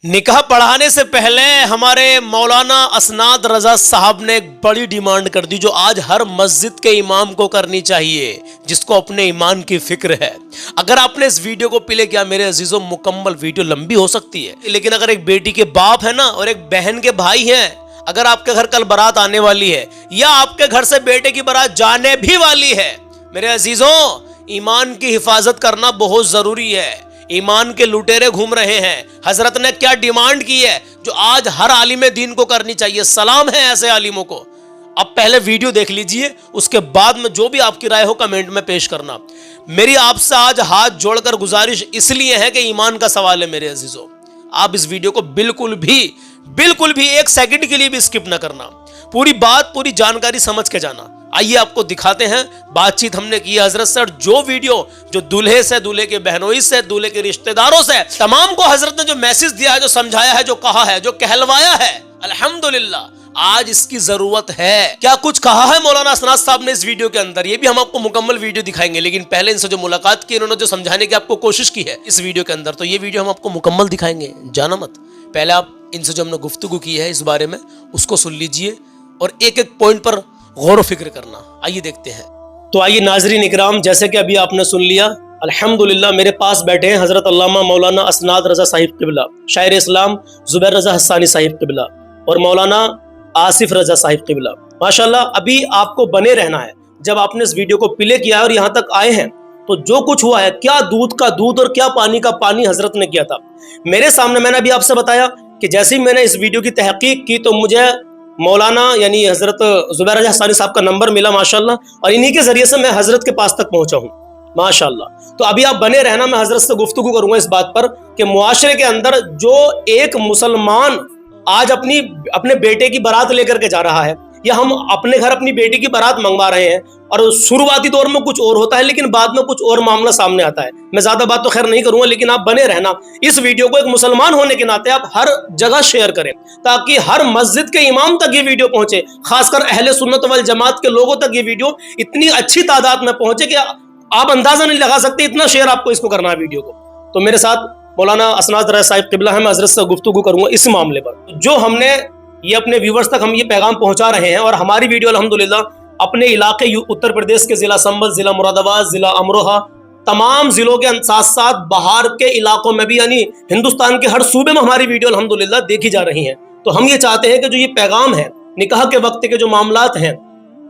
निकाह पढ़ाने से पहले हमारे मौलाना असनाद रजा साहब ने एक बड़ी डिमांड कर दी जो आज हर मस्जिद के इमाम को करनी चाहिए, जिसको अपने ईमान की फिक्र है। अगर आपने इस वीडियो को प्ले किया मेरे अजीजों, मुकम्मल वीडियो लंबी हो सकती है, लेकिन अगर एक बेटी के बाप है ना और एक बहन के भाई हैं, अगर आपके घर कल बारात आने वाली है या आपके घर से बेटे की बारात जाने भी वाली है, मेरे अजीजों ईमान की हिफाजत करना बहुत जरूरी है। ईमान के लुटेरे घूम रहे हैं। हजरत ने क्या डिमांड की है जो आज हर आलिम दीन को करनी चाहिए। सलाम है ऐसे आलिमों को। अब पहले वीडियो देख लीजिए, उसके बाद में जो भी आपकी राय हो कमेंट में पेश करना। मेरी आपसे आज हाथ जोड़कर गुजारिश इसलिए है कि ईमान का सवाल है मेरे अजीजों। आप इस वीडियो को बिल्कुल भी एक सेकंड के लिए भी स्किप ना करना। पूरी बात, पूरी जानकारी समझ के जाना। आइए आपको दिखाते हैं। बातचीत हमने की हजरत से, और जो वीडियो जो दूल्हे से, दूल्हे के बहनोई से, दूल्हे के रिश्तेदारों से, तमाम को हजरत ने जो मैसेज दिया है, जो समझाया है, जो कहा है, जो कहलवाया है, अल्हम्दुलिल्लाह आज इसकी जरूरत है। क्या कुछ कहा है मौलाना असनाद साहब ने इस वीडियो के अंदर, ये भी हम आपको मुकम्मल वीडियो दिखाएंगे। लेकिन पहले इनसे जो मुलाकात की, इन्होंने जो समझाने की आपको कोशिश की है इस वीडियो के अंदर, तो ये वीडियो हम आपको मुकम्मल दिखाएंगे, जाना मत। पहले आप इनसे जो हमने गुफ्तगू की है इस बारे में उसको सुन लीजिए और एक एक पॉइंट पर गौर फिक्र करना। आइए देखते हैं। तो आइए नाजरीन इकराम, जैसे कि अभी आपने सुन लिया, अल्हम्दुलिल्लाह मेरे पास बैठे हैं हजरत अल्लामा मौलाना असनाद रजा साहिब किबला, शायर इस्लाम जुबैर रजा हस्सानी साहिब किबला और मौलाना आसिफ रजा साहिब किबला। माशाल्लाह अभी आपको बने रहना है। जब आपने इस वीडियो को प्ले किया और यहाँ तक आए हैं तो जो कुछ हुआ है, क्या दूध का दूध और क्या पानी का पानी हजरत ने किया था मेरे सामने। मैंने अभी आपसे बताया कि जैसे ही मैंने इस वीडियो की तहकीक की तो मुझे मौलाना यानी हजरत जुबैर रजा हस्सानी साहब का नंबर मिला माशाल्लाह, और इन्हीं के जरिए से मैं हजरत के पास तक पहुंचा हूं माशाल्लाह। तो अभी आप बने रहना, मैं हजरत से गुफ्तगू करूंगा इस बात पर कि मुआशरे के अंदर जो एक मुसलमान आज अपने बेटे की बारात लेकर के जा रहा है, या हम अपने घर अपनी बेटी की बारात मंगवा रहे हैं, और शुरुआती दौर में कुछ और होता है लेकिन बाद में कुछ और मामला सामने आता है। मैं ज्यादा बात तो खैर नहीं करूंगा, लेकिन आप बने रहना। इस वीडियो को एक मुसलमान होने के नाते आप हर जगह शेयर करें ताकि हर मस्जिद के इमाम तक ये वीडियो पहुंचे, खासकर अहले सुन्नत वल जमात के लोगों तक ये वीडियो इतनी अच्छी तादाद में पहुंचे कि आप अंदाजा नहीं लगा सकते, इतना शेयर आपको इसको करना है वीडियो को। तो मेरे साथ मौलाना असनाद रजा साहिब किबला है, मैं हजरत से गुफ्तगू करूंगा इस मामले पर। जो हमने ये अपने व्यूवर्स तक हम ये पैगाम पहुंचा रहे हैं, और हमारी वीडियो अल्हम्दुलिल्लाह अपने इलाके उत्तर प्रदेश के जिला संभल, जिला मुरादाबाद, जिला अमरोहा, तमाम जिलों के साथ साथ बाहर के इलाकों में भी, यानी हिंदुस्तान के हर सूबे में हमारी वीडियो अल्हम्दुलिल्लाह देखी जा रही है। तो हम ये चाहते हैं कि जो ये पैगाम है निकाह के वक्त के जो मामलात हैं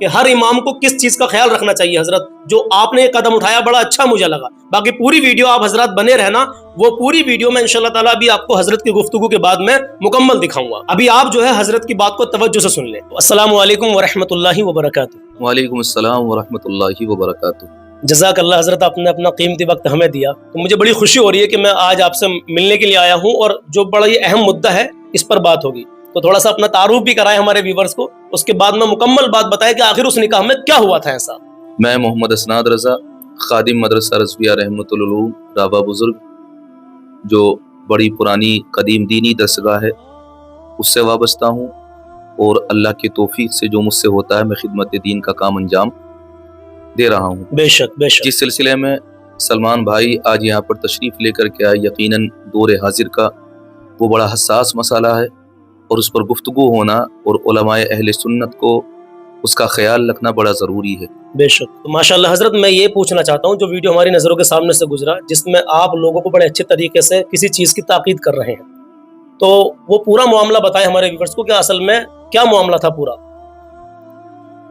कि हर इमाम को किस चीज का ख्याल रखना चाहिए, हजरत जो आपने ये कदम उठाया बड़ा अच्छा मुझे लगा। बाकी पूरी वीडियो आप हजरत बने रहना, वो पूरी वीडियो में इंशाल्लाह ताला अभी आपको हजरत की गुफ्तगू के बाद में मुकम्मल दिखाऊंगा। अभी आप जो है हजरत की बात को तवज्जो से सुन लें। अस्सलामु अलैकुम व रहमतुल्लाहि व बरकातुहू। वालेकुम अस्सलाम व रहमतुल्लाहि व बरकातुहू। जज़ाकल्लाह हजरत, आपने अपना कीमती वक्त हमें दिया, तो मुझे बड़ी खुशी हो रही है कि मैं आज आपसे मिलने के लिए आया हूँ, और जो बड़ा ये अहम मुद्दा है इस पर बात होगी। तो थोड़ा सा अपना तारुफ भी कराए हमारे व्यूवर्स को, उसके बाद में मुकम्मल बात बताए कि आखिर उस निकाह में क्या हुआ था ऐसा। मैं मोहम्मद असनाद रजा, खादिम मदरसा रज़विया रहमतुल उलूम रावा बुजुर्ग, जो बड़ी पुरानी कदीम दीनी दरसगाह है उससे वाबस्ता हूँ, और अल्लाह की तौफीक से जो मुझसे होता है मैं खिदमत दीन का काम अंजाम दे रहा हूँ। बेशक बेशक। जिस सिलसिले में सलमान भाई आज यहाँ पर तशरीफ़ लेकर के आए, यकीनन दौर हाजिर का वो बड़ा हसास मसाला है, और उस पर गुफ्तगू होना और उलमाए अहले सुन्नत को उसका ख्याल रखना बड़ा ज़रूरी है। बेशक। तो माशाल्लाह हजरत, मैं ये पूछना चाहता हूँ, जो वीडियो हमारी नज़रों के सामने से गुजरा जिसमें आप लोगों को बड़े अच्छे तरीके से किसी चीज़ की ताकीद कर रहे हैं, तो वो पूरा मामला बताए हमारे व्यूअर्स को कि असल में क्या मामला था पूरा।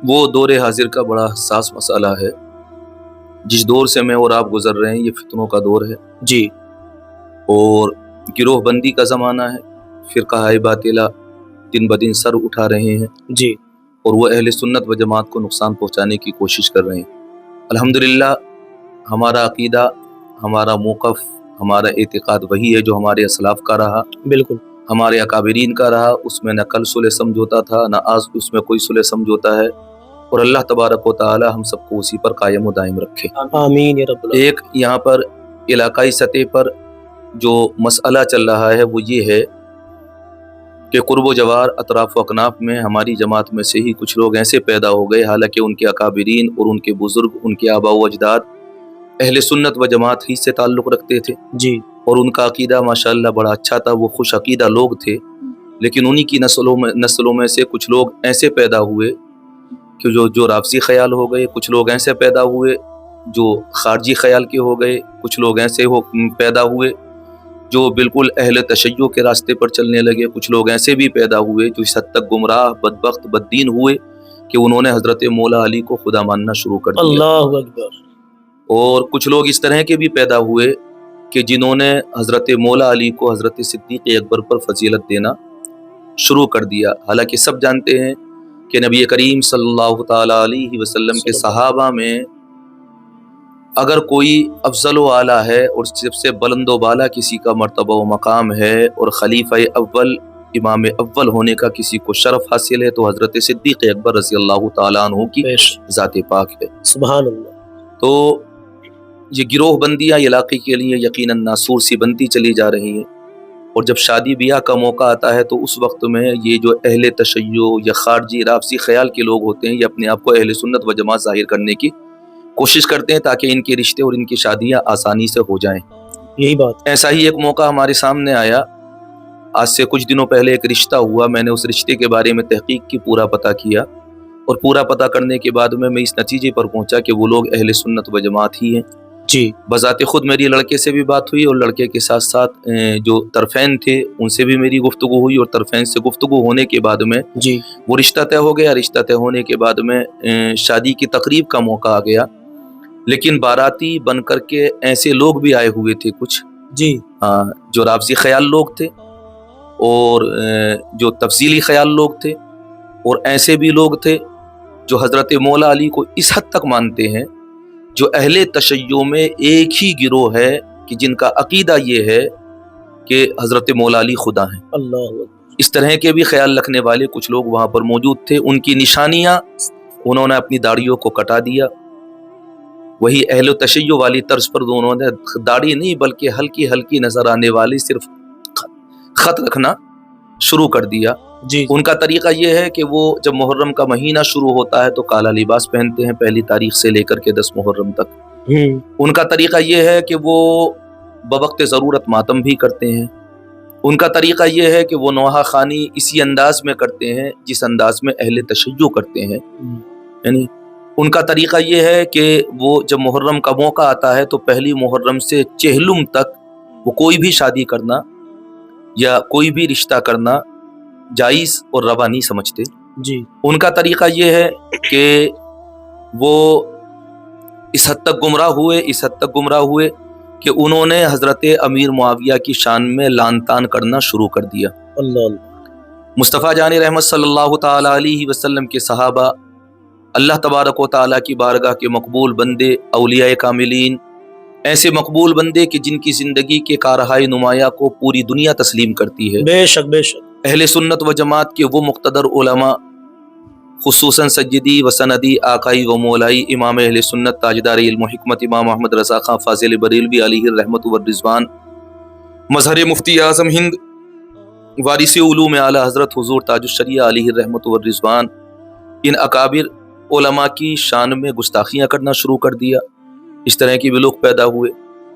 वो दौर हाजिर का बड़ा हसास मसाला है। जिस दौर से मैं और आप गुजर रहे हैं ये फितनों का दौर है जी, और गिरोह बंदी का ज़माना है। फ़िरक़ा बातिला दिन ब दिन सर उठा रहे हैं जी, और वो अहले सुन्नत व जमात को नुकसान पहुँचाने की कोशिश कर रहे हैं। अल्हम्दुलिल्लाह हमारा अक़ीदा, हमारा मौक़िफ़, हमारा एतिक़ाद वही है जो हमारे असलाफ़ का रहा, बिल्कुल हमारे अकाबिरीन का रहा। उसमें न कल सुलह समझौता था, न आज उसमें कोई सुलह समझौता है, और अल्लाह तबारक व तआला हम सबको उसी पर कायम व दायम रखे, आमीन या रब्बल। एक यहाँ पर इलाकाई सतह पर जो मसला चल रहा है वो ये है कि कुर्ब जवार अतराफ़ व अकनाफ में हमारी जमात में से ही कुछ लोग ऐसे पैदा हो गए, हालांकि उनके अकाबिरीन और उनके बुज़ुर्ग, उनके आबा व अजदाद अहले सुन्नत व जमात ही से ताल्लुक़ रखते थे जी, اور ان کا عقیدہ ماشاءاللہ بڑا اچھا تھا، وہ خوش عقیدہ لوگ تھے، لیکن انہی کی نسلوں میں سے کچھ لوگ ایسے پیدا ہوئے کہ جو رافضی خیال ہو گئے، کچھ لوگ ایسے پیدا ہوئے جو خارجی خیال کے ہو گئے، کچھ لوگ ایسے پیدا ہوئے جو بالکل اہل تشیع کے راستے پر چلنے لگے، کچھ لوگ ایسے بھی پیدا ہوئے جو اس حد تک گمراہ، بدبخت، بددین ہوئے کہ انہوں نے حضرت مولا علی کو خدا ماننا شروع کر دیا۔ اللہ اکبر۔ اور کچھ لوگ اس طرح کے بھی پیدا ہوئے کہ جنہوں نے حضرت مولا علی کو حضرت صدیق اکبر پر فضیلت دینا شروع کر دیا، حالانکہ سب جانتے ہیں کہ نبی کریم صلی اللہ تعالی علیہ وسلم کے صحابہ میں اگر کوئی افضل و اعلیٰ ہے اور سب سے بلند و بالا کسی کا مرتبہ و مقام ہے اور خلیفہ اول، امام اول ہونے کا کسی کو شرف حاصل ہے تو حضرت صدیق اکبر رضی اللہ تعالیٰ عنہ کی ذات پاک ہے۔ سبحان اللہ۔ تو یہ گروہ بندیاں علاقے کے لیے یقیناً ناسور سی بنتی چلی جا رہی ہیں، اور جب شادی بیاہ کا موقع آتا ہے تو اس وقت میں یہ جو اہل تشیع یا خارجی رافضی خیال کے لوگ ہوتے ہیں یہ اپنے آپ کو اہل سنت و جماعت ظاہر کرنے کی کوشش کرتے ہیں تاکہ ان کے رشتے اور ان کی شادیاں آسانی سے ہو جائیں۔ یہی بات۔ ایسا ہی ایک موقع ہمارے سامنے آیا، آج سے کچھ دنوں پہلے ایک رشتہ ہوا، میں نے اس رشتے کے بارے میں تحقیق کی، پورا پتہ کیا، اور پورا پتہ کرنے کے بعد میں اس نتیجے پر پہنچا کہ وہ لوگ اہل سنت و جماعت ہی ہیں۔ جی۔ بذات خود میری لڑکے سے بھی بات ہوئی، اور لڑکے کے ساتھ ساتھ جو طرفین تھے ان سے بھی میری گفتگو ہوئی، اور طرفین سے گفتگو ہونے کے بعد میں جی وہ رشتہ طے ہو گیا۔ رشتہ طے ہونے کے بعد میں شادی کی تقریب کا موقع آ گیا، لیکن باراتی بن کر کے ایسے لوگ بھی آئے ہوئے تھے کچھ، جی جو رافضی خیال لوگ تھے اور جو تفضیلی خیال لوگ تھے، اور ایسے بھی لوگ تھے جو حضرت مولا علی کو اس حد تک مانتے ہیں، جو اہل تشیع میں ایک ہی گروہ ہے کہ جن کا عقیدہ یہ ہے کہ حضرت مولا علی خدا ہیں۔ اللہ، اس طرح کے بھی خیال رکھنے والے کچھ لوگ وہاں پر موجود تھے۔ ان کی نشانیاں، انہوں نے اپنی داڑھیوں کو کٹا دیا، وہی اہل تشیع والی طرز پر انہوں نے داڑھی نہیں بلکہ ہلکی ہلکی نظر آنے والی صرف خط رکھنا شروع کر دیا۔ جی ان کا طریقہ یہ ہے کہ وہ جب محرم کا مہینہ شروع ہوتا ہے تو کالا لباس پہنتے ہیں، پہلی تاریخ سے لے کر کے 10 محرم تک۔ ان کا طریقہ یہ ہے کہ وہ بوقت ضرورت ماتم بھی کرتے ہیں۔ ان کا طریقہ یہ ہے کہ وہ نوحہ خوانی اسی انداز میں کرتے ہیں جس انداز میں اہل تشیع کرتے ہیں۔ یعنی ان کا طریقہ یہ ہے کہ وہ جب محرم کا موقع آتا ہے تو پہلی محرم سے چہلم تک وہ کوئی بھی شادی کرنا یا کوئی بھی رشتہ کرنا جائز اور روا نہیں سمجھتے۔ جی ان کا طریقہ یہ ہے کہ وہ اس حد تک گمراہ ہوئے کہ انہوں نے حضرت امیر معاویہ کی شان میں لان تان کرنا شروع کر دیا۔ اللہ، مصطفیٰ جان رحمت صلی اللہ تعالی علیہ وسلم کے صحابہ، اللہ تبارک و تعالیٰ کی بارگاہ کے مقبول بندے، اولیاء کاملین، ایسے مقبول بندے کہ جن کی زندگی کے کارہائے نمایاں کو پوری دنیا تسلیم کرتی ہے۔ بے شک بے شک۔ اہل سنت و جماعت کے وہ مقتدر علماء، خصوصاً سیدی و سندی آقائی و مولائی امام اہل سنت تاجدار علم و حکمت امام احمد رضا خان فاضل بریلوی علیہ الرحمت والرضوان، مظہر مفتی اعظم ہند، وارث علوم اعلیٰ حضرت حضور تاج الشریعہ علیہ الرحمت والرضوان، ان اکابر علماء کی شان میں گستاخیاں کرنا شروع کر دیا۔ اس طرح کے بھی لوگ پیدا ہوئے،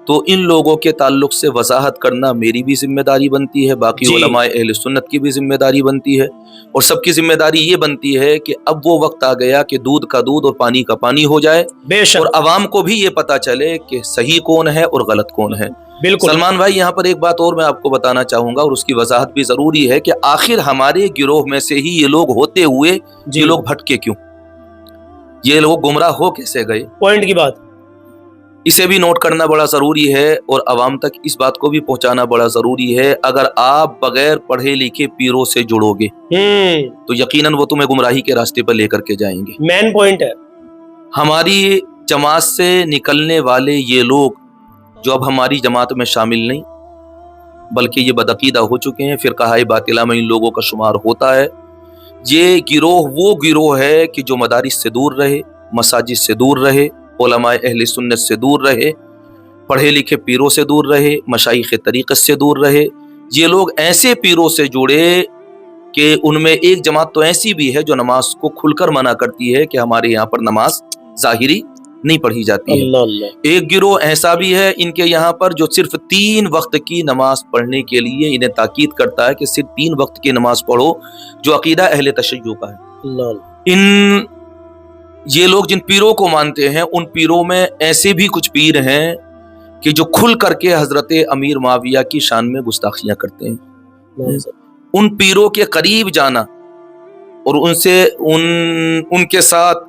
تو ان لوگوں کے تعلق سے وضاحت کرنا میری بھی ذمہ داری بنتی ہے، باقی جی علماء اہل سنت کی بھی ذمہ داری بنتی ہے، اور سب کی ذمہ داری یہ بنتی ہے کہ اب وہ وقت آ گیا کہ دودھ کا دودھ اور پانی کا پانی ہو جائے، بے شک، اور عوام کو بھی یہ پتا چلے کہ صحیح کون ہے اور غلط کون ہے۔ بالکل۔ سلمان بھائی، یہاں پر ایک بات اور میں آپ کو بتانا چاہوں گا، اور اس کی وضاحت بھی ضروری ہے کہ آخر ہمارے گروہ میں سے ہی یہ لوگ ہوتے ہوئے جی یہ لوگ بھٹکے کیوں، یہ لوگ گمراہ ہو کیسے گئے؟ پوائنٹ کی بات۔ اسے بھی نوٹ کرنا بڑا ضروری ہے، اور عوام تک اس بات کو بھی پہنچانا بڑا ضروری ہے۔ اگر آپ بغیر پڑھے لکھے پیروں سے جڑو گے تو یقیناً وہ تمہیں گمراہی کے راستے پر لے کر کے جائیں گے۔ مین پوائنٹ ہے۔ ہماری جماعت سے نکلنے والے یہ لوگ جو اب ہماری جماعت میں شامل نہیں بلکہ یہ بدعقیدہ ہو چکے ہیں، فرقہ باطلہ میں ان لوگوں کا شمار ہوتا ہے۔ یہ گروہ وہ گروہ ہے کہ جو مدارس سے دور رہے، مساجد سے دور رہے، علماء اہل سنت سے دور رہے، پڑھے لکھے پیروں سے دور رہے، مشائخ طریقت سے دور رہے۔ یہ لوگ ایسے پیروں سے جڑے کہ ان میں ایک جماعت تو ایسی بھی ہے جو نماز کو کھل کر منع کرتی ہے کہ ہمارے یہاں پر نماز ظاہری نہیں پڑھی جاتی ہے۔ اللہ اللہ، ایک گروہ ایسا بھی ہے ان کے یہاں پر جو صرف 3 وقت کی نماز پڑھنے کے لیے انہیں تاکید کرتا ہے کہ صرف 3 وقت کی نماز پڑھو، جو عقیدہ اہل تشیع کا ہے۔ اللہ اللہ، یہ لوگ جن پیروں کو مانتے ہیں ان پیروں میں ایسے بھی کچھ پیر ہیں کہ جو کھل کر کے حضرت امیر معاویہ کی شان میں گستاخیاں کرتے ہیں۔ ان پیروں کے قریب جانا اور ان سے ان کے ساتھ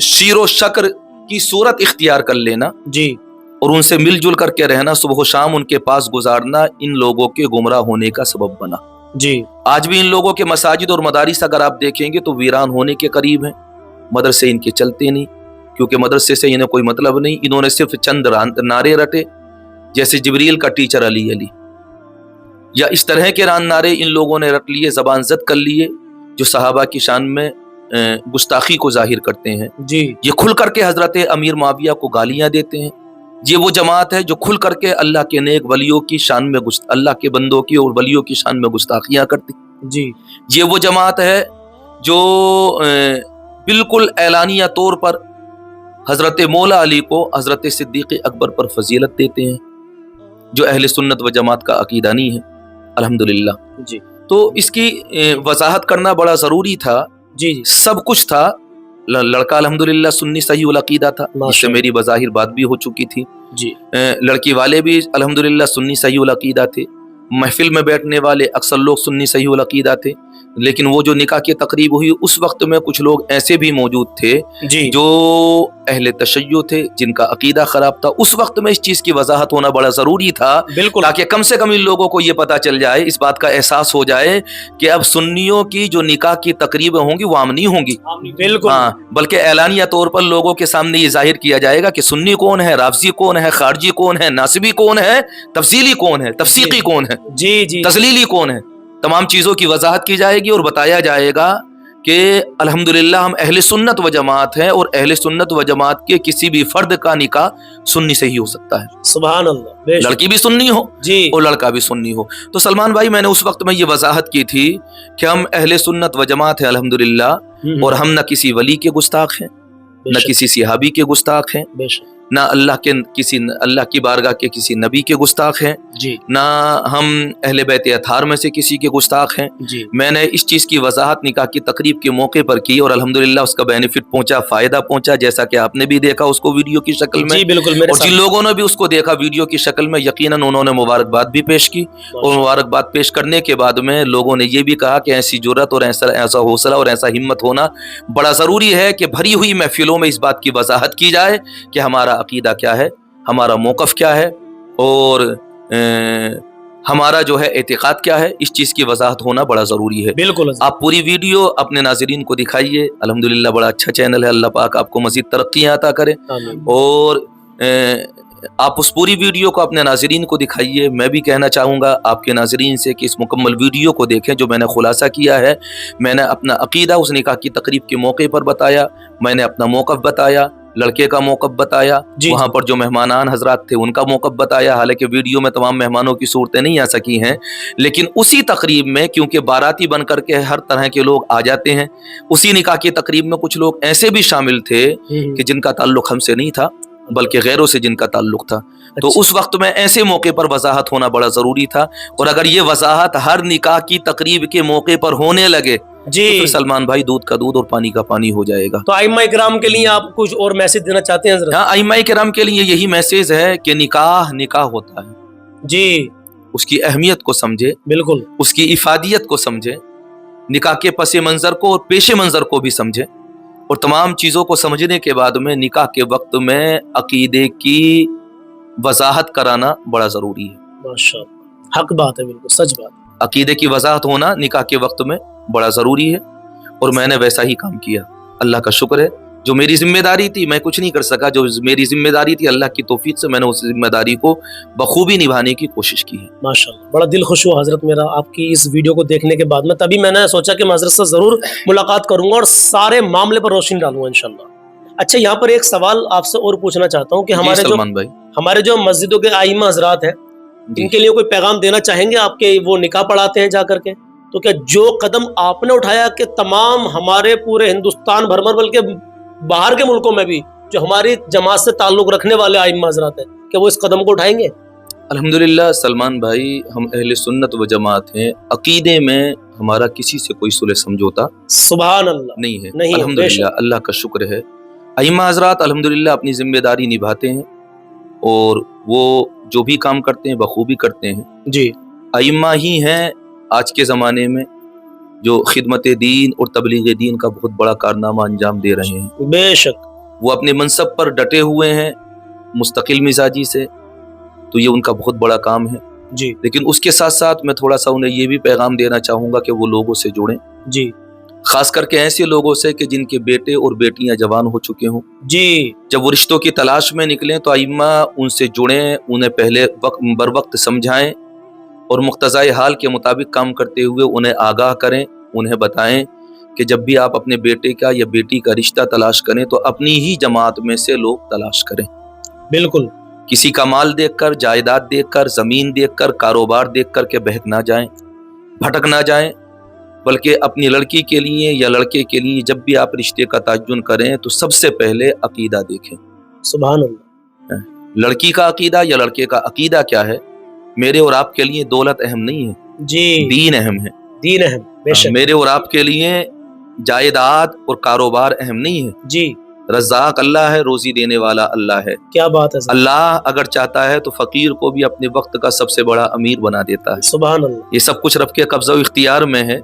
شیر و شکر کی صورت اختیار کر لینا جی، اور ان سے مل جل کر کے رہنا، صبح و شام ان کے پاس گزارنا، ان لوگوں کے گمراہ ہونے کا سبب بنا۔ جی، آج بھی ان لوگوں کے مساجد اور مدارس اگر آپ دیکھیں گے تو ویران ہونے کے قریب ہیں۔ مدرسے ان کے چلتے نہیں، کیونکہ مدرسے سے انہیں کوئی مطلب نہیں، انہوں نے صرف چند نعرے رٹے، جیسے جبریل کا ٹیچر علی علی، یا اس طرح کے نعرے ان لوگوں نے رٹ لیے، زبان زد کر لیے، جو صحابہ کی شان میں گستاخی کو ظاہر کرتے ہیں۔ جی، یہ کھل کر کے حضرت امیر معاویہ کو گالیاں دیتے ہیں۔ یہ وہ جماعت ہے جو کھل کر کے اللہ کے نیک ولیوں کی شان میں اللہ کے بندوں کی اور ولیوں کی شان میں گستاخیاں کرتی۔ جی، یہ وہ جماعت ہے جو بالکل اعلانیہ طور پر حضرت مولا علی کو حضرت صدیق اکبر پر فضیلت دیتے ہیں، جو اہل سنت و جماعت کا عقیدہ نہیں ہے الحمدللہ۔ جی، تو اس کی وضاحت کرنا بڑا ضروری تھا۔ جی، جی، سب کچھ تھا، لڑکا الحمدللہ سنی صحیح العقیدہ تھا، جس سے میری بظاہر بات بھی ہو چکی تھی۔ جی، لڑکی والے بھی الحمدللہ سنی صحیح العقیدہ تھے، محفل میں بیٹھنے والے اکثر لوگ سنی صحیح العقیدہ تھے، لیکن وہ جو نکاح کی تقریب ہوئی اس وقت میں کچھ لوگ ایسے بھی موجود تھے جی، جو اہل تشیع تھے، جن کا عقیدہ خراب تھا۔ اس وقت میں اس چیز کی وضاحت ہونا بڑا ضروری تھا، بالکل، تاکہ کم سے کم ان لوگوں کو یہ پتا چل جائے، اس بات کا احساس ہو جائے کہ اب سنیوں کی جو نکاح کی تقریبیں ہوں گی وہ عام نہیں ہوں گی، بالکل، ہاں، بلکہ اعلانیہ طور پر لوگوں کے سامنے یہ ظاہر کیا جائے گا کہ سنی کون ہے، رافضی کون ہے، خارجی کون ہے، ناصبی کون ہے، تفصیلی کون ہے، تفسیقی کون ہے، جی، جی، تسلیلی کون ہے۔ تمام چیزوں کی وضاحت کی جائے گی اور بتایا جائے گا کہ الحمدللہ ہم اہل سنت و جماعت ہیں، اور اہل سنت و جماعت کے کسی بھی فرد کا نکاح سنی سے ہی ہو سکتا ہے، سبحان اللہ، بے شک، لڑکی بھی سنی ہو جی، اور لڑکا بھی سنی ہو۔ تو سلمان بھائی، میں نے اس وقت میں یہ وضاحت کی تھی کہ ہم اہل سنت و جماعت ہیں الحمدللہ، اور ہم نہ کسی ولی کے گستاخ ہیں، بے نہ شک، کسی صحابی کے گستاخ ہیں، بے شک، نہ اللہ کی بارگاہ کے کسی نبی کے گستاخ ہیں، جی، نہ ہم اہل بیت اطہار میں سے کسی کے گستاخ ہیں۔ جی، میں نے اس چیز کی وضاحت نکاح کی تقریب کے موقع پر کی، اور الحمدللہ اس کا بینیفٹ پہنچا، فائدہ پہنچا، جیسا کہ آپ نے بھی دیکھا اس کو ویڈیو کی شکل میں، جی، بالکل، میرے اور جن ساتھ، لوگوں نے بھی اس کو دیکھا ویڈیو کی شکل میں، یقیناً انہوں نے مبارکباد بھی پیش کی، اور مبارکباد پیش کرنے کے بعد میں لوگوں نے یہ بھی کہا کہ ایسی جرأت اور ایسا حوصلہ اور ایسا ہمت ہونا بڑا ضروری ہے کہ بھری ہوئی محفلوں میں اس بات کی وضاحت کی جائے کہ ہمارا عقیدہ کیا ہے، ہمارا موقف کیا ہے، اور ہمارا جو ہے اعتقاد کیا ہے۔ اس چیز کی وضاحت ہونا بڑا ضروری ہے۔ بالکل، آپ پوری ویڈیو اپنے ناظرین کو دکھائیے، الحمدللہ بڑا اچھا چینل ہے، اللہ پاک آپ کو مزید ترقیاں عطا کرے، آمین، اور آپ اس پوری ویڈیو کو اپنے ناظرین کو دکھائیے۔ میں بھی کہنا چاہوں گا آپ کے ناظرین سے کہ اس مکمل ویڈیو کو دیکھیں جو میں نے خلاصہ کیا ہے۔ میں نے اپنا عقیدہ اس نکاح کی تقریب کے موقع پر بتایا، میں نے اپنا موقف بتایا، لڑکے کا موقف بتایا، جی، وہاں پر جو مہمانان حضرات تھے ان کا موقف بتایا، حالانکہ ویڈیو میں تمام مہمانوں کی صورتیں نہیں آ سکی ہیں، لیکن اسی تقریب میں کیونکہ باراتی بن کر کے ہر طرح کے لوگ آ جاتے ہیں، اسی نکاح کی تقریب میں کچھ لوگ ایسے بھی شامل تھے کہ جن کا تعلق ہم سے نہیں تھا بلکہ غیروں سے جن کا تعلق تھا، تو اس وقت میں ایسے موقع پر وضاحت ہونا بڑا ضروری تھا، اور اگر یہ وضاحت ہر نکاح کی تقریب کے موقع پر ہونے لگے جی، تو پھر سلمان بھائی دودھ کا دودھ اور پانی کا پانی ہو جائے گا۔ تو ائمہ کرام کے لیے آپ کچھ اور میسج دینا چاہتے ہیں حضرت؟ ہاں، ائمہ کرام کے لیے یہی میسج ہے کہ نکاح ہوتا ہے، جی، اس کی اہمیت کو سمجھے، بالکل، اس کی افادیت کو سمجھے، نکاح کے پس منظر کو اور پیش منظر کو بھی سمجھے، اور تمام چیزوں کو سمجھنے کے بعد میں نکاح کے وقت میں عقیدے کی وضاحت کرانا بڑا ضروری ہے۔ ماشاءاللہ، حق بات ہے، بالکل سچ بات، عقیدے کی وضاحت ہونا نکاح کے وقت میں بڑا ضروری ہے، اور میں نے ویسا ہی کام کیا، اللہ کا شکر ہے۔ جو میری ذمہ داری تھی میں کچھ نہیں کر سکا، جو میری ذمہ داری تھی اللہ کی توفیق سے میں نے اس ذمہ داری کو بخوبی نبھانے کی کوشش کی ہے۔ ماشاءاللہ، بڑا دل خوش ہوا حضرت میرا آپ کی اس ویڈیو کو دیکھنے کے بعد میں، تبھی میں نے سوچا کہ میں حضرت سے ضرور ملاقات کروں گا اور سارے معاملے پر روشنی ڈالوں گا انشاءاللہ۔ اچھا، یہاں پر ایک سوال آپ سے اور پوچھنا چاہتا ہوں کہ ہمارے جو مسجدوں کے ائمہ حضرات ہیں ان کے لیے کوئی پیغام دینا چاہیں گے؟ آپ کے وہ نکاح پڑھاتے ہیں جا کر کے، تو کیا جو قدم آپ نے اٹھایا کہ تمام ہمارے پورے ہندوستان بھر میں بلکہ बाहर के मुल्कों में भी जो हमारी जमात से ताल्लुक रखने वाले आइम्मा हज़रात हैं, क्या वो इस कदम को उठाएंगे? अल्हम्दुलिल्लाह सलमान भाई, हम अहले सुन्नत व जमात हैं। अकीदे में हमारा किसी से कोई सुलह समझौता सुभान अल्लाह नहीं है। नहीं है, अल्हम्दुलिल्लाह, अल्लाह का शुक्र है। अइम्मा हज़रात अल्हम्दुलिल्लाह अपनी जिम्मेदारी निभाते हैं और वो जो भी काम करते हैं बखूबी करते हैं। जी अइम्मा ही हैं आज के ज़माने में जो खिदमत दीन और तबलीग दीन का बहुत बड़ा कारनामा अंजाम दे रहे हैं। बेशक वो अपने मनसब पर डटे हुए हैं मुस्तकिल मिजाजी से, तो ये उनका बहुत बड़ा काम है। जी लेकिन उसके साथ साथ मैं थोड़ा सा उन्हें ये भी पैगाम देना चाहूँगा कि वो लोगों से जुड़ें, जी खास करके ऐसे लोगों से कि जिनके बेटे और बेटियां जवान हो चुके हों। जी जब वो रिश्तों की तलाश में निकलें तो अइम्मा उनसे जुड़ें, उन्हें पहले बर वक्त समझाएं और मुख्तज़ाए हाल के मुताबिक काम करते हुए उन्हें आगाह करें, उन्हें बताएं कि जब भी आप अपने बेटे का या बेटी का रिश्ता तलाश करें तो अपनी ही जमात में से लोग तलाश करें। बिल्कुल किसी का माल देखकर, जायदाद देखकर, ज़मीन देखकर, कारोबार देखकर के बहक ना जाएं, भटक ना जाएं, बल्कि अपनी लड़की के लिए या लड़के के लिए जब भी आप रिश्ते का तयन करें तो सबसे पहले अकीदा देखें। सुभान अल्लाह। लड़की का अकीदा या लड़के का अकीदा क्या है? मेरे और आपके लिए दौलत अहम नहीं है, जी दीन अहम है। दीन अहम, बेशक। मेरे और आपके लिए जायदाद और कारोबार अहम नहीं है। जी रज़ाक अल्लाह है, रोजी देने वाला अल्लाह है। क्या बात है सर। अल्लाह अगर चाहता है तो फकीर को भी अपने वक्त का सबसे बड़ा अमीर बना देता है। सुभान अल्लाह। ये सब कुछ रब के कब्जा इख्तियार में है।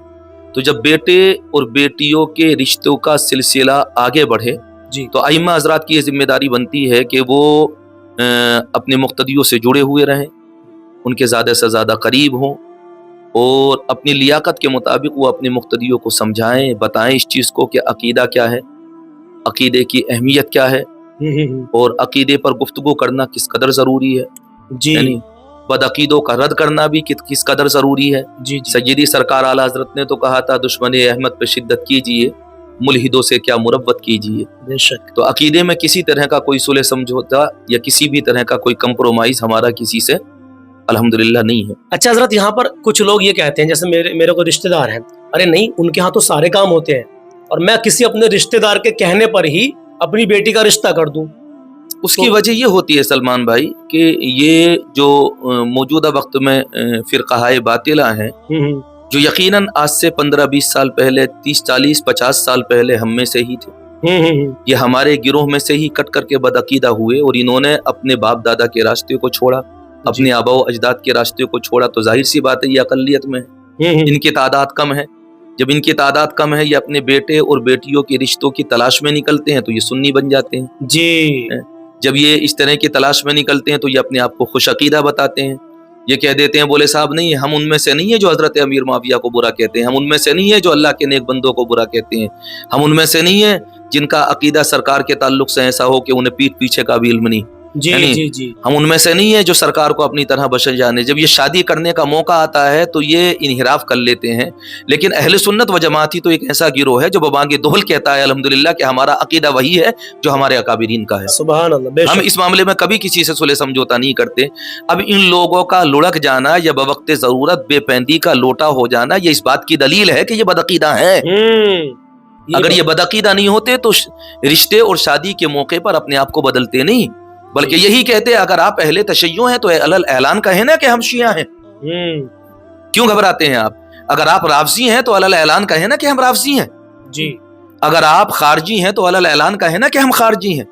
तो जब बेटे और बेटियों के रिश्तों का सिलसिला आगे बढ़े जी तो अइम्मा हज़रात की ये जिम्मेदारी बनती है कि वो अपने मुक्तदियों से जुड़े हुए रहें, उनके ज़्यादा से ज़्यादा करीब हों और अपनी लियाकत के मुताबिक वो अपने मुक्तदियों को समझाएं, बताएं इस चीज़ को कि अकीदा क्या है, अकीदे की अहमियत क्या है और अकीदे पर गुफ्तगू करना किस कदर ज़रूरी है। जी यानी बदअकीदों का रद्द करना भी किस कदर ज़रूरी है। जी जी सय्यदी सरकार आला हज़रत ने तो कहा था, दुश्मन अहमद पे शिद्दत कीजिए, मुल्हिदों से क्या मुरव्वत कीजिए। बेशक। तो अकीदे में किसी तरह का कोई सुलह समझौता या किसी भी तरह का कोई कंप्रोमाइज़ हमारा किसी से अल्हम्दुलिल्लाह नहीं है। अच्छा हजरत, यहाँ पर कुछ लोग ये कहते हैं, जैसे मेरे को रिश्तेदार हैं, अरे नहीं उनके यहाँ तो सारे काम होते हैं और मैं किसी अपने रिश्तेदार के कहने पर ही अपनी बेटी का रिश्ता कर दूं। उसकी वजह ये होती है सलमान भाई कि ये जो मौजूदा वक्त में फ़िरक़ाए बातिला हैं, जो यकीनन आज से 15-20 साल पहले, 30-40-50 साल पहले हम में से ही थे। ये हमारे गिरोह में से ही कट करके बदअकीदा हुए और इन्होंने अपने बाप दादा के रास्ते को छोड़ा, अपने आबाओ अजदाद के रास्ते को छोड़ा। तो जाहिर सी बात है ये अकलियत में है, इनकी तादाद कम है। जब इनकी तादाद कम है, ये अपने बेटे और बेटियों के रिश्तों की तलाश में निकलते हैं तो ये सुन्नी बन जाते हैं। जी जब ये इस तरह की तलाश में निकलते हैं तो ये अपने आप को खुश अकीदा बताते हैं। ये कह देते हैं, बोले साहब नहीं, हम उनमें से नहीं है जो हज़रत अमीर मुआविया को बुरा कहते हैं, हम उनमें से नहीं है जो अल्लाह के नेक बंदों को बुरा कहते हैं, हम उनमें से नहीं है जिनका अकीदा सरकार के ताल्लुक से ऐसा हो कि उन्हें पीठ पीछे का भी इल्म नहीं। जी जी जी हम उनमें से नहीं है जो सरकार को अपनी तरह बशर जाने। जब ये शादी करने का मौका आता है तो ये इन्हिराफ कर लेते हैं। लेकिन अहले सुन्नत व जमाती तो एक ऐसा गिरोह है जो बबांगे दोहल कहता है अल्हम्दुलिल्लाह कि हमारा अकीदा वही है जो हमारे अकाबिरीन का है। सुभान अल्लाह। हम इस मामले में कभी किसी से सुलह समझौता नहीं करते। अब इन लोगों का लुढ़क जाना या बवक्त ज़रूरत बेपैंदी का लोटा हो जाना, ये इस बात की दलील है कि ये बदअकीदा है। अगर ये बदअकीदा नहीं होते तो रिश्ते और शादी के मौके पर अपने आप को बदलते नहीं, बल्कि यही कहते अगर आप अहले तशय्यो हैं तो अलल ऐलान कहें ना कि हम शिया हैं। क्यों घबराते हैं आप? अगर आप राफजी हैं तो अलल ऐलान कहें ना कि हम राफजी हैं। जी अगर आप खारजी हैं तो अलल ऐलान कहें ना कि हम खारजी हैं।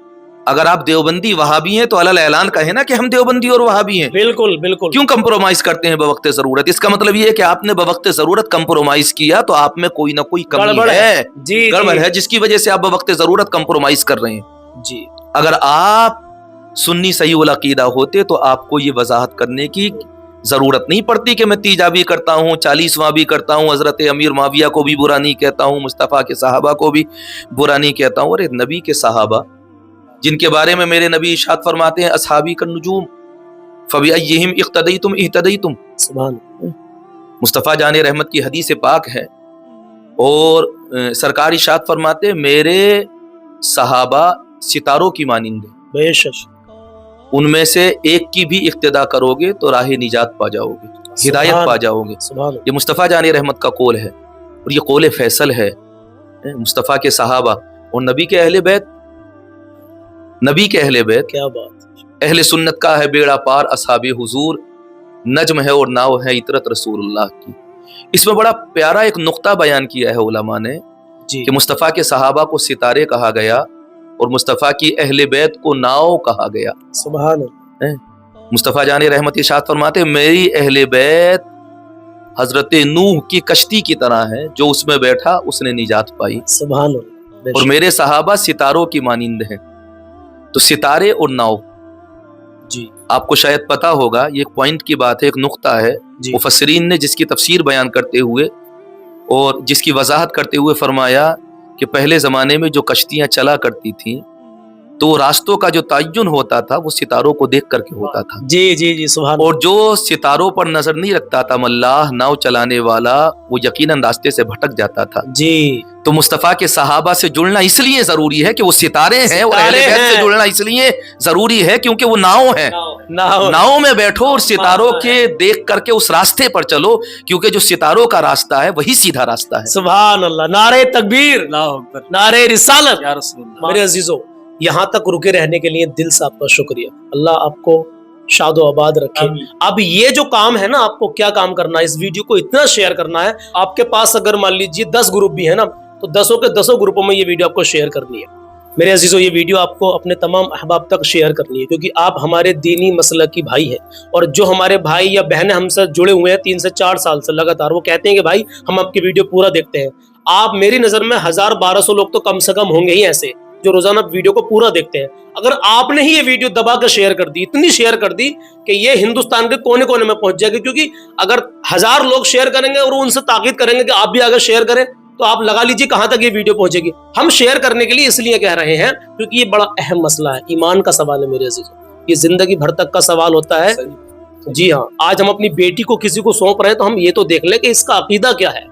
अगर आप देवबंदी वहाबी हैं तो अलल ऐलान कहें ना कि हम देवबंदी और वहाबी हैं। बिल्कुल बिल्कुल। क्यों कंप्रोमाइज करते हैं बवक्त जरूरत? इसका मतलब ये है कि आपने बवक्त जरूरत कंप्रोमाइज किया तो आप में कोई ना कोई कमी है, गड़बड़ है, जिसकी वजह से आप बवक्त जरूरत कंप्रोमाइज कर रहे हैं। जी अगर आप सुन्नी सही उल अकीदा होते तो आपको ये वजाहत करने की जरूरत नहीं पड़ती कि मैं 30 भी करता हूँ, 40वां भी करता हूँ, हजरत अमीर मुआविया को भी बुरा नहीं कहता हूँ, मुस्तफ़ा के सहाबा को भी बुरा नहीं कहता हूँ। अरे नबी के सहाबा जिनके बारे में मेरे नबी इरशाद फरमाते हैं, अस्हाबी कन नुजूम फबिअय्यिहिम इक़्तदैतुम इह्तदैतुम। सुभान। मुस्तफ़ा जाने रहमत की हदीस पाक है और सरकार इरशाद फरमाते मेरे सहाबा सितारों की मानिंदे, बेशक उनमें से एक की भी इक्तिदा करोगे तो राह निजात पा जाओगे, हिदायत पा जाओगे। ये मुस्तफ़ा जाने रहमत का कौल है और ये कौल फैसल है। मुस्तफ़ा के सहाबा और नबी के अहले बैत नबी के अहले बैत, क्या बात। अहले सुन्नत का है बेड़ा पार, असहाबे हुजूर, नज्म है और नाव है इतरत रसूलुल्लाह की। इसमें बड़ा प्यारा एक नुक्ता बयान किया है उलमा ने जी कि मुस्तफ़ा के सहाबा को सितारे कहा गया और मुस्तफ़ा की अहले बैत को नाव कहा गया। सुभान अल्लाह। मुस्तफ़ा जाने रहमत इरशाद फरमाते, मेरी अहले बैत हजरत नूह की कश्ती की तरह है, जो उसमें बैठा उसने निजात पाई, सुभान अल्लाह। और मेरे सहाबा सितारों की मानिंद हैं। तो सितारे और नाव, जी आपको शायद पता होगा, ये एक पॉइंट की बात है, एक नुक्ता है जी मुफस्सिरीन ने जिसकी तफसीर बयान करते हुए और जिसकी वजाहत करते हुए फरमाया कि पहले ज़माने में जो कश्तियाँ चला करती थीं तो रास्तों का जो तयन होता था वो सितारों को देख करके होता था। जी जी जी सुभान। और जो सितारों पर नजर नहीं रखता था मल्लाह नाव चलाने वाला, वो यकीनन रास्ते से भटक जाता था। जी तो मुस्तफ़ा के सहाबा से जुड़ना इसलिए जरूरी है कि वो सितारे हैं, और अहले बैत से जुड़ना इसलिए जरूरी है क्योंकि वो नाव है। नाव में बैठो और सितारों के देख करके उस रास्ते पर चलो, क्योंकि जो सितारों का रास्ता है वही सीधा रास्ता है। सुभान अल्लाह। नारे तकबीर, नारे रिसालत। मेरे अजीजों, यहाँ तक रुके रहने के लिए दिल से आपका शुक्रिया। अल्लाह आपको शादो आबाद रखे। अब ये जो काम है ना, आपको क्या काम करना है, इस वीडियो को इतना शेयर करना है। आपके पास अगर मान लीजिए 10 ग्रुप भी है ना, तो 10 के 10 ग्रुपों में ये वीडियो आपको शेयर करनी है। मेरे अजीजों, ये वीडियो आपको अपने तमाम अहबाब तक शेयर करनी है, क्योंकि आप हमारे दीनी मसलक की भाई हैं। और जो हमारे भाई या बहनें हमसे जुड़े हुए हैं 3 से 4 साल से लगातार, वो कहते हैं कि भाई हम आपकी वीडियो पूरा देखते हैं। आप, मेरी नज़र में 1000-1200 लोग तो कम से कम होंगे ही ऐसे जो रोजाना वीडियो को पूरा देखते हैं। अगर आपने ही ये वीडियो दबा कर शेयर कर दी, इतनी शेयर कर दी कि ये हिंदुस्तान के कोने कोने में पहुंच जाएगी, क्योंकि अगर 1000 लोग शेयर करेंगे और उनसे ताकीद करेंगे कि आप भी अगर शेयर करें, तो आप लगा लीजिए कहां तक ये वीडियो पहुंचेगी। हम शेयर करने के लिए इसलिए कह रहे हैं क्योंकि ये बड़ा अहम मसला है, ईमान का सवाल है मेरे अजीजों, ये जिंदगी भर तक का सवाल होता है। जी हाँ, आज हम अपनी बेटी को किसी को सौंप रहे हैं तो हम ये तो देख लें कि इसका अकीदा क्या है।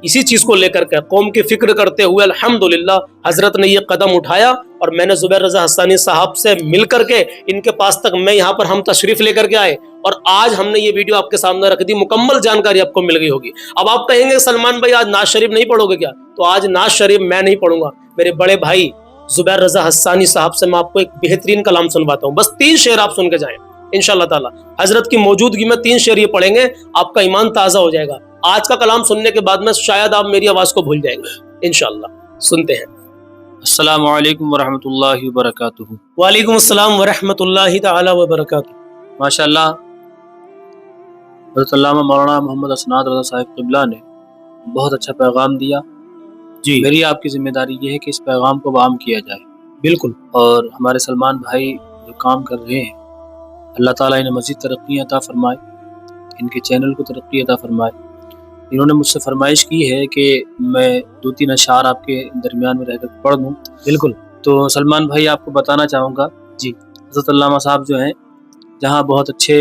इसी चीज को लेकर के कौम की फिक्र करते हुए अल्हम्दुलिल्लाह हजरत ने ये कदम उठाया, और मैंने जुबैर रजा हस्सानी साहब से मिल करके इनके पास तक मैं यहाँ पर हम तशरीफ लेकर के आए, और आज हमने ये वीडियो आपके सामने रख दी। मुकम्मल जानकारी आपको मिल गई होगी। अब आप कहेंगे सलमान भाई आज नाज शरीफ नहीं पढ़ोगे क्या? तो आज नाज शरीफ मैं नहीं पढ़ूंगा, मेरे बड़े भाई जुबैर रजा हस्सानी साहब से मैं आपको एक बेहतरीन कलाम सुनवाता हूँ। बस 3 शेर आप सुन के जाएं इंशाअल्लाह ताला। हजरत की मौजूदगी में 3 शेर ये पढ़ेंगे, आपका ईमान ताज़ा हो जाएगा। आज का कलाम सुनने के बाद में शायद आप मेरी आवाज़ को भूल जाएंगे इंशाअल्लाह। सुनते हैं। अस्सलामु अलैकुम वरहमतुल्लाहि वबरकातुहू। वालेकुम अस्सलाम वरहमतुल्लाहि ताला वबरकातुहू। माशाअल्लाह, हज़रत अल्लामा मौलाना मोहम्मद असनाद रज़ा साहिब क़िबला ने बहुत अच्छा पैगाम दिया। जी मेरी आपकी जिम्मेदारी ये है कि इस पैगाम को आम किया जाए। बिल्कुल। और हमारे सलमान भाई जो काम कर रहे हैं, अल्लाह ताला इन्हें मज़ीद तरक्की अता फरमाए, इनके चैनल को तरक्की अता फरमाए। इन्होंने मुझसे फरमाइश की है कि मैं 2-3 अशार आपके दरमियान में रहकर पढ़ दूँ। बिल्कुल। तो सलमान भाई, आपको बताना चाहूँगा, जी, हज़रत अल्लामा साहब जो हैं, जहाँ बहुत अच्छे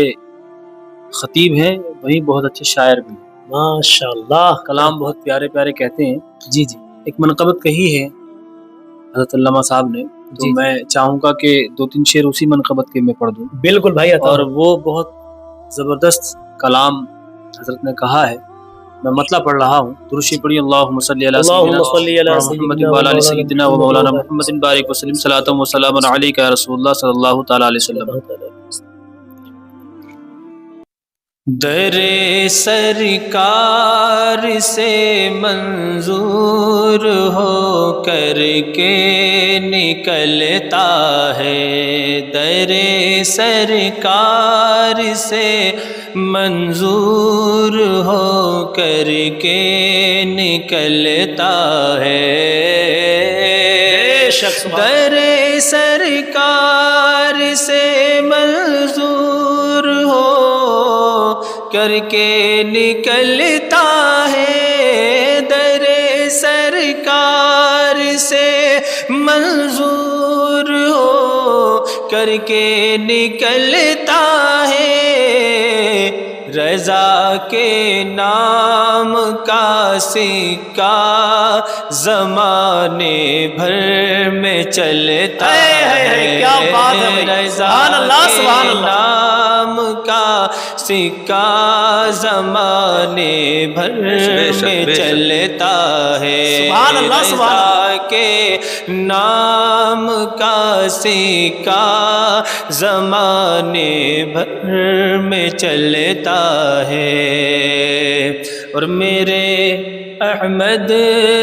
ख़तीब हैं वहीं बहुत अच्छे शायर भी हैं। माशाअल्लाह, कलाम बहुत प्यारे प्यारे कहते हैं। जी जी एक मनक़बत कही है हज़रत अल्लामा साहब ने, तो जी। मैं चाहूँगा कि 2-3 शेर उसी मनक़बत के मैं पढ़ दूँ। बिल्कुल भाई। और वो बहुत ज़बरदस्त कलाम हज़रत ने कहा है, मैं मतलब पढ़ रहा हूँ। दुरूद पढ़ी, अल्लाहुम्मा सल्ली अला मुहम्मद व अला सय्यिदिना व मौलाना मुहम्मद बारिक वसल्लम सलातन व सलामन अलैका या रसूलुल्लाह सल्लल्लाहु तआला अलैहि वसल्लम। दरे सरकार से मंजूर हो करके निकलता है, दरे सरकार से मंजूर हो करके निकलता है। दरे सरकार से मंजूर हो करके निकलता है, दरे सरकार से मंजूर हो करके निकलता है। रज़ा के नाम का सिक्का ज़माने भर में चलता है। क्या बात है भाई। रज़ा सुभान अल्लाह, सुभान के अल्लाह। नाम का سکہ زمانے بھر میں چلتا ہے، سبحان اللہ، سبحان اللہ کے نام کا سکہ زمانے بھر میں چلتا ہے، اور میرے احمد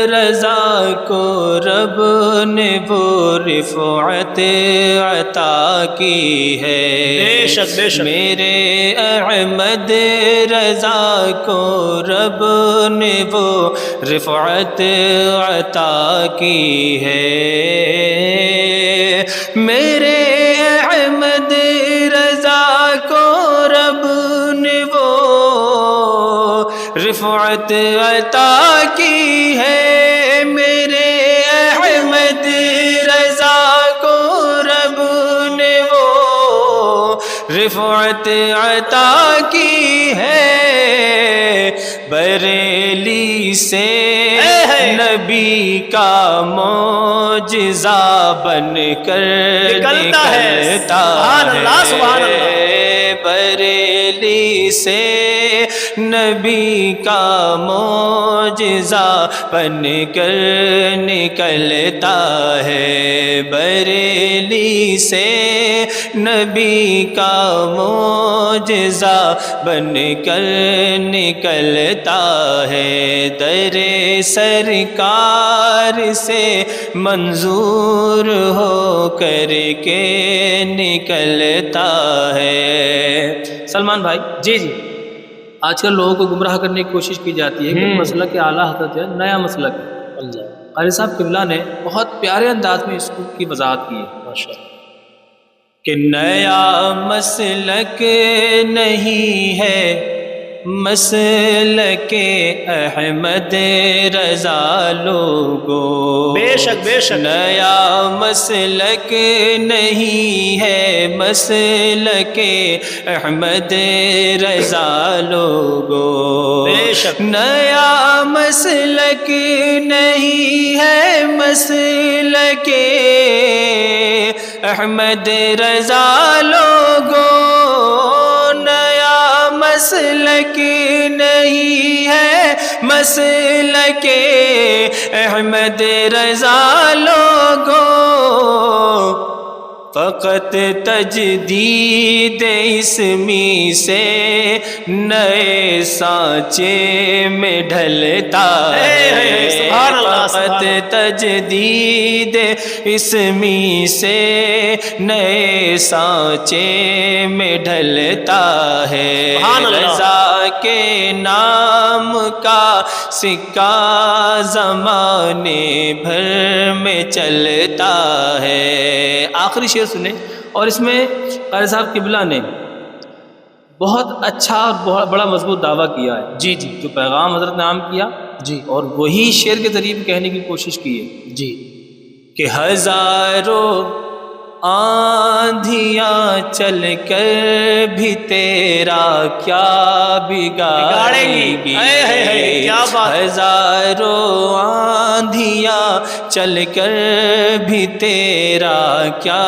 رضا کو رب نے وہ رفعت عطا کی ہے، بے شک بے شک، میرے احمد رضا کو رب نے وہ رفعت عطا کی ہے، میرے احمد رضا کو رب نے وہ رفعت عطا کی ہے، میرے احمد رضا کو رب نے وہ رفعت عطا کی ہے، بریلی سے نبی کا معجزہ بن کر نکلتا ہے، سبحان اللہ، سبحان اللہ، بریلی سے نبی کا معجزہ بن کر نکلتا ہے، بریلی سے نبی کا معجزہ بن کر نکلتا ہے، در سرکار سے منظور ہو کر کے نکلتا ہے۔ سلمان بھائی، جی جی، آج کل لوگوں کو گمراہ کرنے کی کوشش کی جاتی ہے کہ مسلک اعلیٰ حضرت ہے، نیا مسلک ہے۔ قاری صاحب قبلہ نے بہت پیارے انداز میں اس کی وضاحت کی ہے کہ نیا مسلک نہیں ہے مسلک احمد رضا لوگو، بے شک بے شک، نیا مسلک نہیں ہے مسلک احمد رضا لوگو، بے شک، نیا مسلک نہیں ہے مسلک احمد رضا لوگو، نیا مسلک نہیں ہے مسلک احمد رضا لوگو، فقط تجدید اسمی سے نئے سانچے میں ڈھلتا ہے، فقط تجدید اسمی سے نئے سانچے میں ڈھلتا ہے، رضا کے نام کا سکہ زمانے بھر میں چلتا ہے۔ آخری شعر سنیں، اور اس میں قاری صاحب قبلہ نے بہت اچھا اور بہت بڑا مضبوط دعویٰ کیا ہے، جی جی جو پیغام حضرت نے عام کیا جی، اور وہی شعر کے ذریعے کہنے کی کوشش کی ہے جی، کہ ہزاروں آندھیاں چل کر بھی تیرا کیا بگاڑیں گی، کیا بات، ہزاروں آندھیاں چل کر بھی تیرا کیا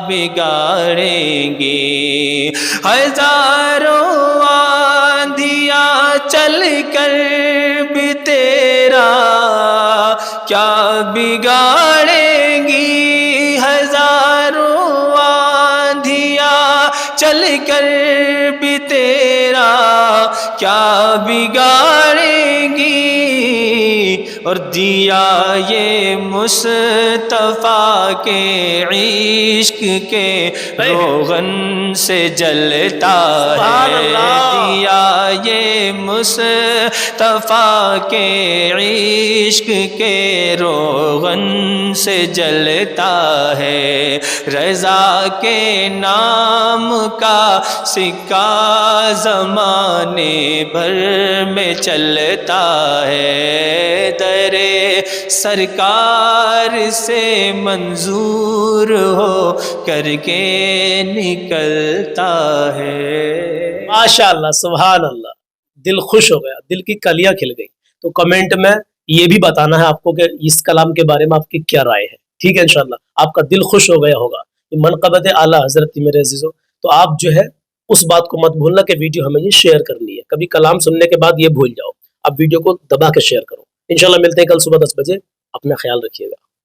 بگاڑیں گی، ہزاروں آندھیاں چل کر بھی تیرا کیا بگاڑیں گی، ہزاروں آندھیاں چل کر بھی تیرا کیا بگاڑیں گی، اور دیا یہ مصطفیٰ کے عشق کے روغن سے جلتا ہے، دیا یہ مصطفیٰ کے عشق کے روغن سے جلتا ہے، رضا کے نام کا سکہ زمانے بھر میں چلتا ہے، در سرکار سے منظور ہو کر کے نکلتا ہے۔ ماشاءاللہ، سبحان اللہ، دل خوش ہو گیا، دل کی کلیاں کھل گئی۔ تو کمنٹ میں یہ بھی بتانا ہے آپ کو کہ اس کلام کے بارے میں آپ کی کیا رائے ہے، ٹھیک ہے؟ انشاءاللہ آپ کا دل خوش ہو گیا ہوگا۔ یہ منقبت اعلیٰ حضرت میرے عزیزوں، تو آپ جو ہے اس بات کو مت بھولنا کہ ویڈیو ہمیں یہ شیئر کرنی ہے. کبھی کلام سننے کے بعد یہ بھول جاؤ. اب ویڈیو کو دبا کے شیئر کرو. انشاءاللہ ملتے ہیں کل صبح 10 بجے. اپنا خیال رکھیے گا.